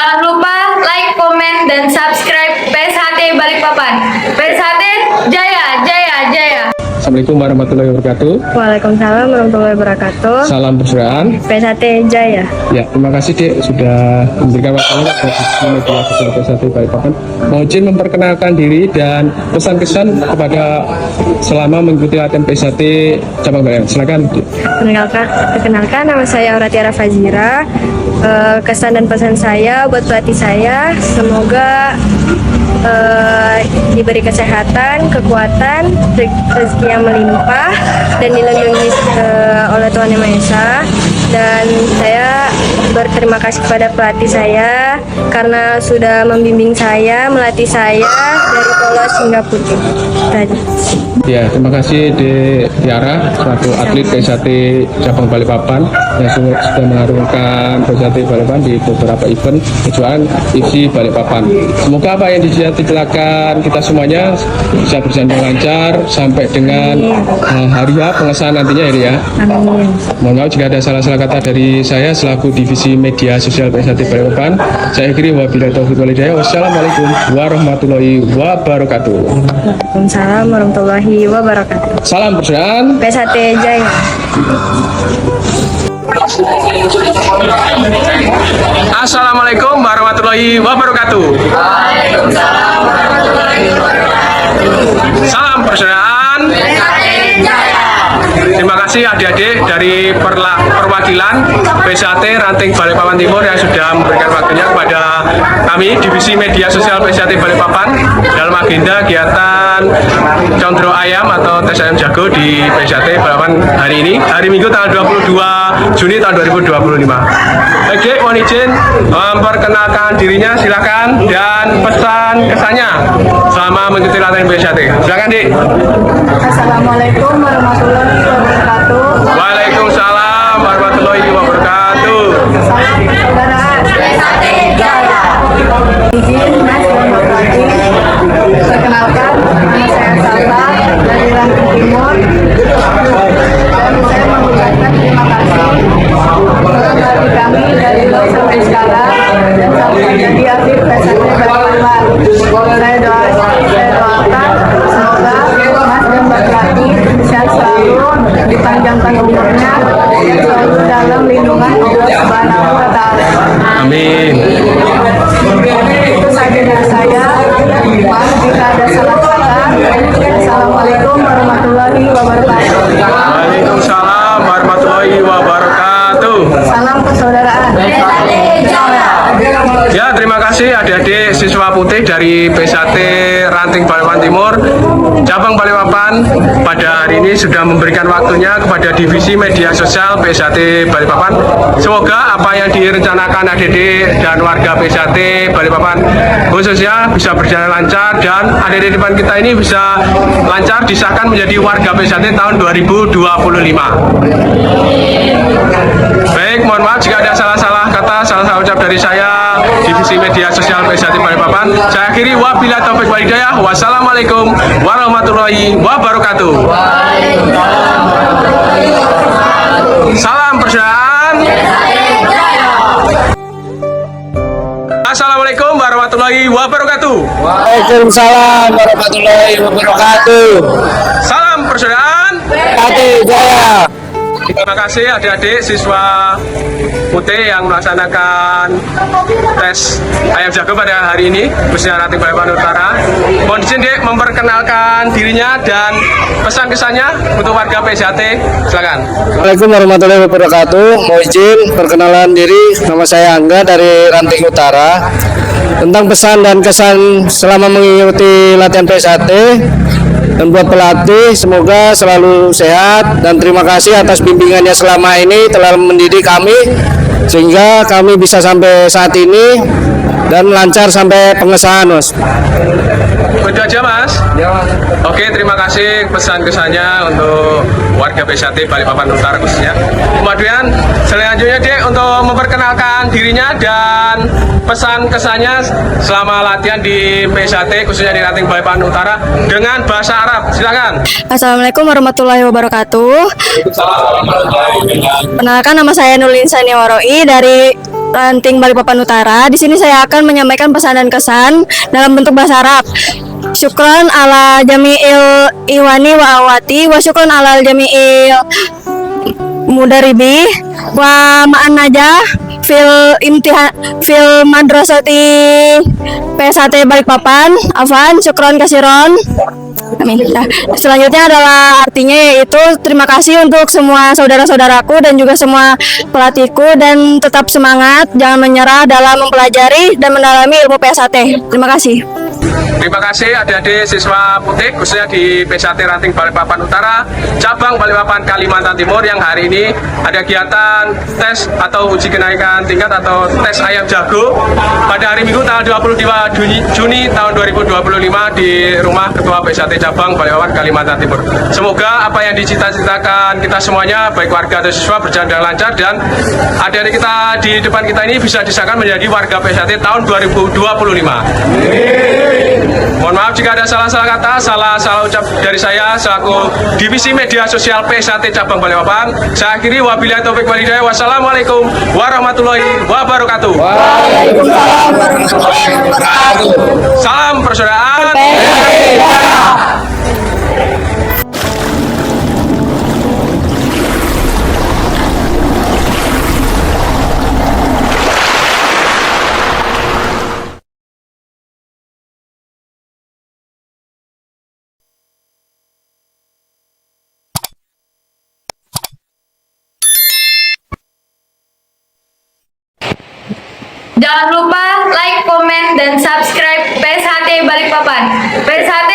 Jangan lupa like, komen, dan subscribe PSHT Balikpapan. PSHT Jaya, Jaya, Jaya. Assalamualaikum warahmatullahi wabarakatuh. Waalaikumsalam warahmatullahi wabarakatuh. Salam persaudaraan. PSHT Jaya. Ya, terima kasih Dek sudah memberikan waktunya ke media sosial PSHT Balikpapan. Mau izin memperkenalkan diri dan pesan-kesan kepada selama mengikuti latihan PSHT cabang Balikpapan. Silakan. Perkenalkan, nama saya Auratiara Fazira. Kesan dan pesan saya buat pelatih saya, semoga diberi kesehatan, kekuatan, rezeki yang melimpah, dan dilindungi oleh Tuhan Yang Maha Esa. Dan saya berterima kasih kepada pelatih saya karena sudah membimbing saya, melatih saya dari polos hingga putih. Tadi. Ya, terima kasih Dek Tiara selaku atlet PSHT cabang Balikpapan yang sudah mengharumkan PSHT Balikpapan di beberapa event kejuaraan IFSI Balikpapan. Semoga apa yang dilakukan kita semuanya bisa berjalan dengan lancar sampai dengan hari H pengesahan nantinya ya. Amin. Mohon maaf jika ada salah-salah kata dari saya selaku divisi media sosial PSHT Balikpapan. Saya akhiri wabillahi taufiq wal hidayah. Wassalamualaikum warahmatullahi wabarakatuh. Waalaikumsalam warahmatullahi wabarakatuh. Salam persaudaraan. PSHT Jaya. Assalamualaikum warahmatullahi wabarakatuh. Waalaikumsalam warahmatullahi wabarakatuh. Salam persaudaraan. Terima kasih adik-adik dari perwakilan PSHT Ranting Balikpapan Timur yang sudah memberikan waktunya kepada kami divisi media sosial PSHT Balikpapan dalam agenda kegiatan Condro Ayam atau tes ayam jago di PSHT Balikpapan hari ini, hari Minggu tanggal 22 Juni tahun 2025. Oke, mohon izin memperkenalkan dirinya, silakan, dan pesan kesannya selama mengikuti latihan PSHT. Silakan, Dik. Assalamualaikum warahmatullahi wabarakatuh. Waalaikumsalam warahmatullahi wabarakatuh. Salam persaudaraan. PSHT Jaya. Izin Mas dan Mbak Pelatih, perkenalkan nama saya Salsa dari Ranting Timur, dan saya mengucapkan terima kasih kepada kami dari dulu sampai sekarang dan sampai menjadi atlet PSHT Balikpapan. Saya doakan semoga Mas dan Mbak Pelatih sehat selalu, dipanjangkan umurnya, dan selalu dalam lindungan Allah Subhanahu wa Ta'ala. Amin. Itu saja dari saya. Maaf jika ada salah kata. Assalamualaikum warahmatullahi wabarakatuh. Waalaikumsalam warahmatullahi wabarakatuh. Salam persaudaraan. PSHT Jaya. Ya, terima kasih adik-adik siswa putih dari PSHT Ranting Balikpapan Timur cabang Balikpapan pada hari ini sudah memberikan waktunya kepada divisi media sosial PSHT Balikpapan. Semoga apa yang direncanakan adik-adik dan warga PSHT Balikpapan khususnya bisa berjalan lancar dan adik-adik depan kita ini bisa lancar disahkan menjadi warga PSHT tahun 2025. Baik, mohon maaf jika ada salah-salah kata, salah-salah ucap dari saya divisi media sosial PSHT Balikpapan. Saya akhiri wabillahi taufiq wal hidayah. Wassalamualaikum warahmatullahi wabarakatuh. Salam persaudaraan. Assalamualaikum warahmatullahi wabarakatuh. Waalaikumsalam warahmatullahi wabarakatuh. Salam persaudaraan. Ati Jaya. Terima kasih adik-adik siswa putih yang melaksanakan tes ayam jago pada hari ini khususnya Ranting Balikpapan Utara. Mohon izin Dek memperkenalkan dirinya dan pesan kesannya untuk warga PSHT. Silakan. Assalamualaikum warahmatullahi wabarakatuh. Mau izin perkenalan diri, nama saya Angga dari Ranting Utara. Tentang pesan dan kesan selama mengikuti latihan PSHT dan buat pelatih, semoga selalu sehat dan terima kasih atas bimbingannya selama ini telah mendidik kami sehingga kami bisa sampai saat ini dan lancar sampai pengesahan, Mas. Itu aja, Mas. Ya, Mas. Oke, terima kasih pesan-kesannya untuk warga PSHT Balikpapan Utara khususnya. Kemudian selanjutnya Dek untuk memperkenalkan dirinya dan pesan-kesannya selama latihan di PSHT khususnya di Ranting Balikpapan Utara dengan bahasa Arab. Silakan. Assalamualaikum warahmatullahi wabarakatuh. Perkenalkan nama saya Nurlin Saniwaroi dari Ranting Balikpapan Utara. Di sini saya akan menyampaikan pesan dan kesan dalam bentuk bahasa Arab. Syukran ala jami'il iwani wa awati wa syukran ala jami'il mudaribi wa ma'an najah fil madrasati PSAT Balikpapan. Afan, syukron kasiron. Amin. Nah, selanjutnya adalah artinya, yaitu terima kasih untuk semua saudara-saudaraku dan juga semua pelatihku, dan tetap semangat, jangan menyerah dalam mempelajari dan mendalami ilmu PSAT. Terima kasih. Terima kasih adik-adik siswa Putik, khususnya di PSAT Ranting Balikpapan Utara, cabang Balikpapan Kalimantan Timur, yang hari ini ada kegiatan tes atau uji kenaikan tingkat atau tes ayam jago pada hari Minggu tanggal 22 Juni tahun 2025 di rumah Ketua PSAT cabang Balikpapan Kalimantan Timur. Semoga apa yang dicita-citakan kita semuanya, baik warga atau siswa, berjalan dengan lancar, dan adik-adik kita di depan kita ini bisa disahkan menjadi warga PSAT tahun 2025. Mohon maaf jika ada salah-salah kata, salah ucap dari saya selaku Divisi Media Sosial PSAT Cabang Balikpapan. Saya akhiri, wabillahi taufik wal hidayah. Wassalamualaikum warahmatullahi wabarakatuh. Waalaikumsalam warahmatullahi wabarakatuh. Salam persaudaraan. Jangan lupa like, komen, dan subscribe PSAT Balikpapan. PSAT